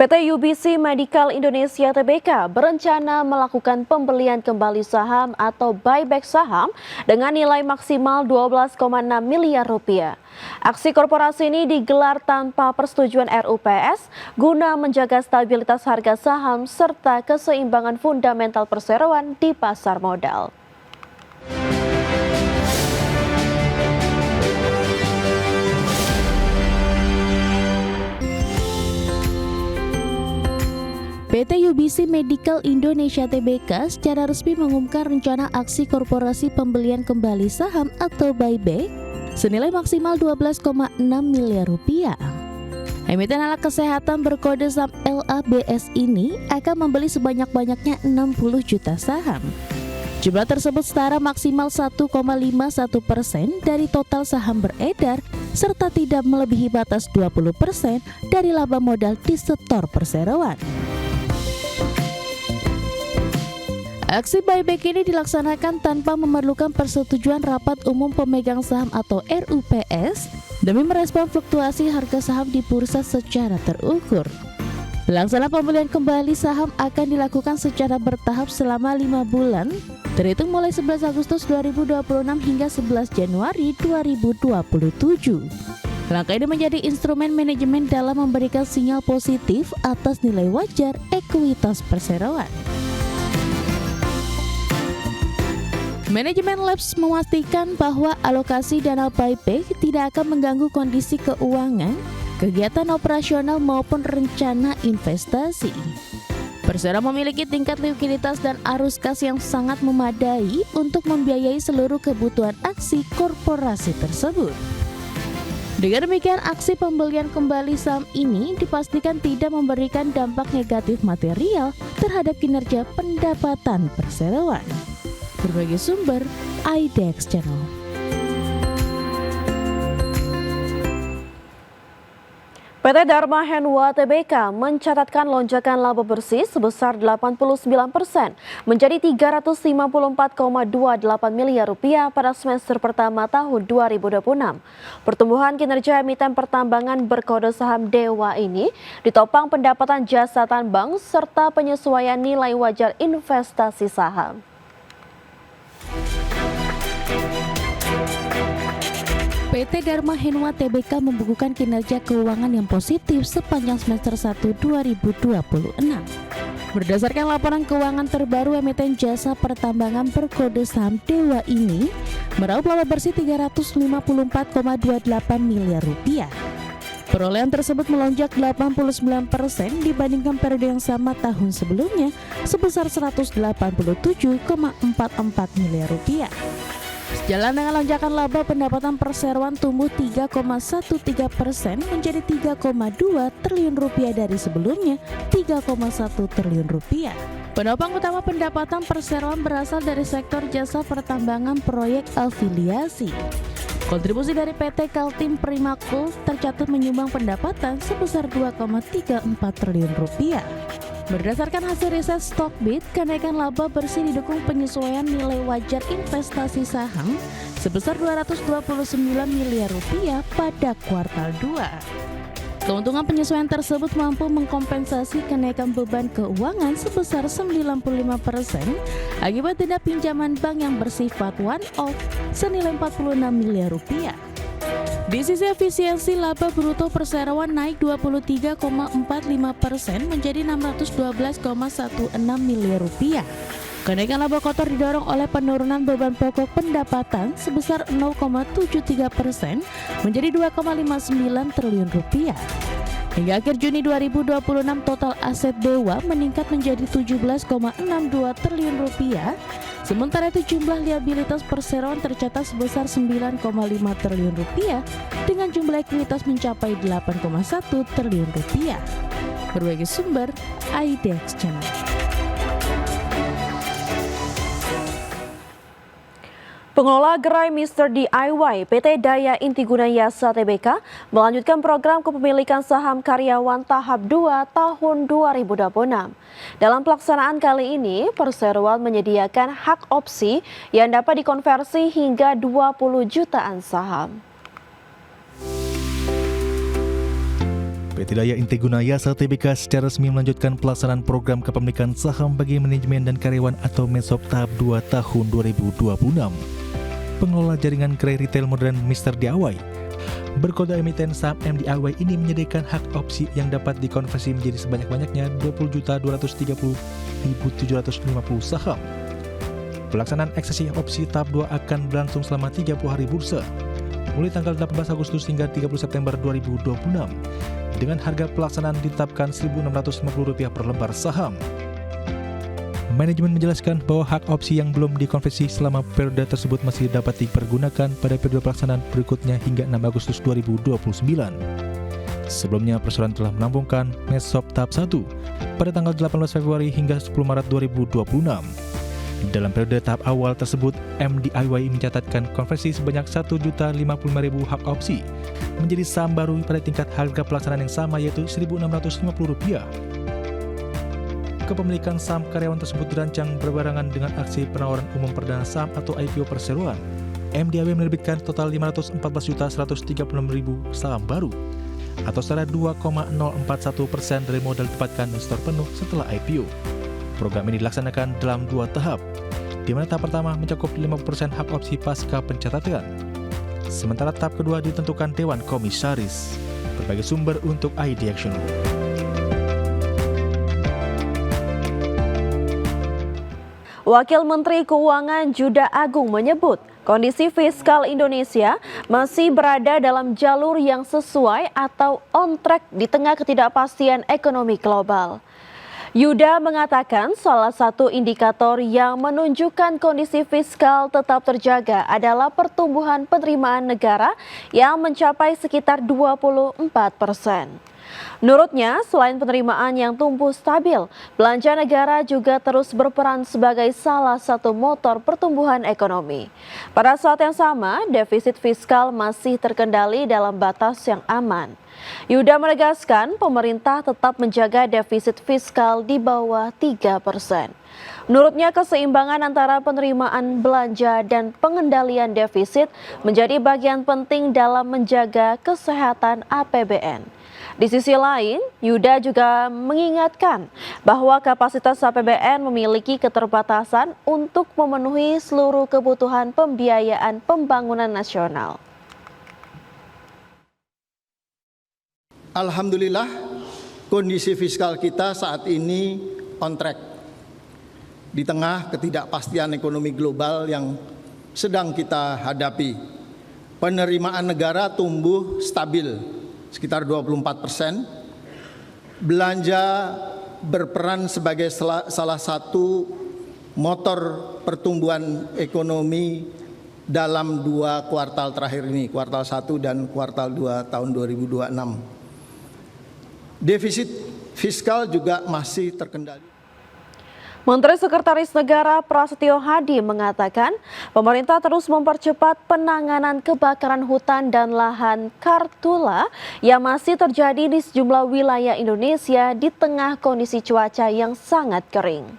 PT UBC Medical Indonesia Tbk berencana melakukan pembelian kembali saham atau buyback saham dengan nilai maksimal 12,6 miliar rupiah. Aksi korporasi ini digelar tanpa persetujuan RUPS guna menjaga stabilitas harga saham serta keseimbangan fundamental perseroan di pasar modal. PT UBC Medical Indonesia Tbk secara resmi mengumumkan rencana aksi korporasi pembelian kembali saham atau buyback senilai maksimal 12,6 miliar rupiah. Emiten alat kesehatan berkode saham LABS ini akan membeli sebanyak-banyaknya 60 juta saham. Jumlah tersebut setara maksimal 1,51% dari total saham beredar serta tidak melebihi batas 20% dari laba modal di setor perseroan. Aksi buyback ini dilaksanakan tanpa memerlukan persetujuan Rapat Umum Pemegang Saham atau RUPS demi merespon fluktuasi harga saham di bursa secara terukur. Pelaksanaan pembelian kembali saham akan dilakukan secara bertahap selama 5 bulan, terhitung mulai 11 Agustus 2026 hingga 11 Januari 2027. Langkah ini menjadi instrumen manajemen dalam memberikan sinyal positif atas nilai wajar ekuitas perseroan. Manajemen Labs memastikan bahwa alokasi dana buyback tidak akan mengganggu kondisi keuangan, kegiatan operasional maupun rencana investasi. Persero memiliki tingkat likuiditas dan arus kas yang sangat memadai untuk membiayai seluruh kebutuhan aksi korporasi tersebut. Dengan demikian, aksi pembelian kembali saham ini dipastikan tidak memberikan dampak negatif material terhadap kinerja pendapatan perseroan. Berbagai sumber, IDX Channel. PT Dharma Henwa Tbk mencatatkan lonjakan laba bersih sebesar 89% menjadi 354,28 miliar rupiah pada semester pertama tahun 2026. Pertumbuhan kinerja emiten pertambangan berkode saham Dewa ini ditopang pendapatan jasa tambang serta penyesuaian nilai wajar investasi saham. PT Dharma Henwa Tbk membukukan kinerja keuangan yang positif sepanjang semester 1 2026. Berdasarkan laporan keuangan terbaru, emiten jasa pertambangan berkode saham Dewa ini meraup laba bersih 354,28 miliar rupiah. Perolehan tersebut melonjak 89% dibandingkan periode yang sama tahun sebelumnya sebesar 187,44 miliar rupiah. Sejalan dengan lonjakan laba, pendapatan perseroan tumbuh 3,13% menjadi 3,2 triliun rupiah dari sebelumnya 3,1 triliun rupiah. Penopang utama pendapatan perseroan berasal dari sektor jasa pertambangan proyek afiliasi. Kontribusi dari PT Kaltim Primakul tercatat menyumbang pendapatan sebesar 2,34 triliun rupiah. Berdasarkan hasil riset Stockbit, kenaikan laba bersih didukung penyesuaian nilai wajar investasi saham sebesar 229 miliar rupiah pada kuartal 2. Keuntungan penyesuaian tersebut mampu mengkompensasi kenaikan beban keuangan sebesar 95% akibat denda pinjaman bank yang bersifat one-off senilai 46 miliar rupiah. Di sisi efisiensi, laba bruto perseroan naik 23,45% menjadi 612,16 miliar rupiah. Kenaikan laba kotor didorong oleh penurunan beban pokok pendapatan sebesar 0,73% menjadi 2,59 triliun rupiah. Hingga akhir Juni 2026, total aset Dewa meningkat menjadi 17,62 triliun rupiah. Sementara itu jumlah liabilitas perseroan tercatat sebesar 9,5 triliun rupiah dengan jumlah ekuitas mencapai 8,1 triliun rupiah. Berbagai sumber, IDX Channel. Pengelola gerai Mr. DIY PT Daya Intiguna Yasa Tbk melanjutkan program kepemilikan saham karyawan tahap 2 tahun 2026. Dalam pelaksanaan kali ini, perseroan menyediakan hak opsi yang dapat dikonversi hingga 20 jutaan saham. PT Daya Integuna Yasa Tbk secara resmi melanjutkan pelaksanaan program kepemilikan saham bagi manajemen dan karyawan atau MESOP tahap 2 tahun 2026. Pengelola jaringan gerai retail modern Mr. DIY berkode emiten saham MDIY ini menyediakan hak opsi yang dapat dikonversi menjadi sebanyak-banyaknya 20.230.750 saham. Pelaksanaan eksesi opsi tahap 2 akan berlangsung selama 30 hari bursa, mulai tanggal 18 Agustus hingga 30 September 2026, dengan harga pelaksanaan ditetapkan Rp1.650 per lembar saham. Manajemen menjelaskan bahwa hak opsi yang belum dikonversi selama periode tersebut masih dapat dipergunakan pada periode pelaksanaan berikutnya hingga 6 Agustus 2029. Sebelumnya, perseroan telah melampungkan MESOP tahap 1 pada tanggal 18 Februari hingga 10 Maret 2026. Dalam periode tahap awal tersebut, MDIY mencatatkan konversi sebanyak 1.055.000 hak opsi menjadi saham baru pada tingkat harga pelaksanaan yang sama, yaitu Rp1.650. Kepemilikan saham karyawan tersebut dirancang berbarengan dengan aksi penawaran umum perdana saham atau IPO perseroan. MDIY menerbitkan total 514.136.000 saham baru atau setara 2,041% dari modal didapatkan investor penuh setelah IPO. Program ini dilaksanakan dalam 2 tahap, di mana tahap pertama mencakup 50% hak opsi pasca pencatatan. Sementara tahap kedua ditentukan Dewan Komisaris. Berbagai sumber untuk ID Action. Wakil Menteri Keuangan Juda Agung menyebut kondisi fiskal Indonesia masih berada dalam jalur yang sesuai atau on track di tengah ketidakpastian ekonomi global. Yuda mengatakan salah satu indikator yang menunjukkan kondisi fiskal tetap terjaga adalah pertumbuhan penerimaan negara yang mencapai sekitar 24%. Menurutnya, selain penerimaan yang tumbuh stabil, belanja negara juga terus berperan sebagai salah satu motor pertumbuhan ekonomi. Pada saat yang sama, defisit fiskal masih terkendali dalam batas yang aman. Yuda menegaskan pemerintah tetap menjaga defisit fiskal di bawah 3%. Menurutnya, keseimbangan antara penerimaan belanja dan pengendalian defisit menjadi bagian penting dalam menjaga kesehatan APBN. Di sisi lain, Yuda juga mengingatkan bahwa kapasitas APBN memiliki keterbatasan untuk memenuhi seluruh kebutuhan pembiayaan pembangunan nasional. Alhamdulillah, kondisi fiskal kita saat ini on track. Di tengah ketidakpastian ekonomi global yang sedang kita hadapi, penerimaan negara tumbuh stabil sekitar 24%. Belanja berperan sebagai salah satu motor pertumbuhan ekonomi dalam 2 kuartal terakhir ini, kuartal 1 dan kuartal 2 tahun 2026. Defisit fiskal juga masih terkendali. Menteri Sekretaris Negara Prasetyo Hadi mengatakan pemerintah terus mempercepat penanganan kebakaran hutan dan lahan Karhutla yang masih terjadi di sejumlah wilayah Indonesia di tengah kondisi cuaca yang sangat kering.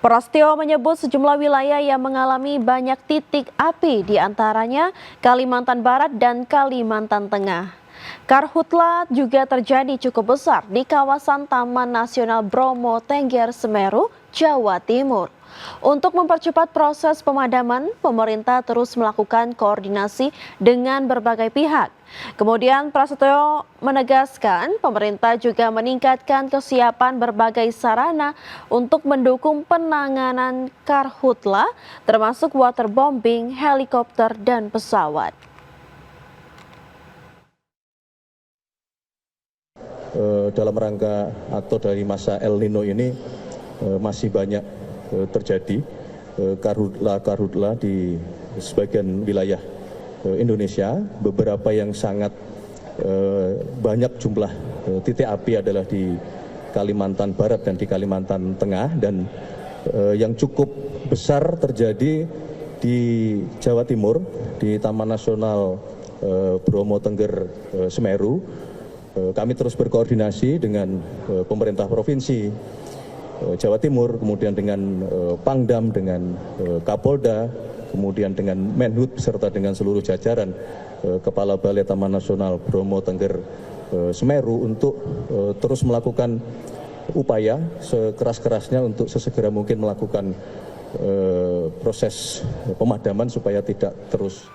Prasetyo menyebut sejumlah wilayah yang mengalami banyak titik api, di antaranya Kalimantan Barat dan Kalimantan Tengah. Karhutla juga terjadi cukup besar di kawasan Taman Nasional Bromo Tengger Semeru, Jawa Timur. Untuk mempercepat proses pemadaman, pemerintah terus melakukan koordinasi dengan berbagai pihak. Kemudian Prasetyo menegaskan pemerintah juga meningkatkan kesiapan berbagai sarana untuk mendukung penanganan Karhutla, termasuk waterbombing, helikopter, dan pesawat. Dalam rangka atau dari masa El Nino ini masih banyak terjadi karhutla di sebagian wilayah Indonesia. Beberapa yang sangat banyak jumlah titik api adalah di Kalimantan Barat dan di Kalimantan Tengah, dan yang cukup besar terjadi di Jawa Timur di Taman Nasional Bromo Tengger Semeru. Kami terus berkoordinasi dengan pemerintah provinsi Jawa Timur, kemudian dengan Pangdam, dengan Kapolda, kemudian dengan Menhub beserta dengan seluruh jajaran Kepala Balai Taman Nasional Bromo Tengger Semeru untuk terus melakukan upaya sekeras-kerasnya untuk sesegera mungkin melakukan proses pemadaman supaya tidak terus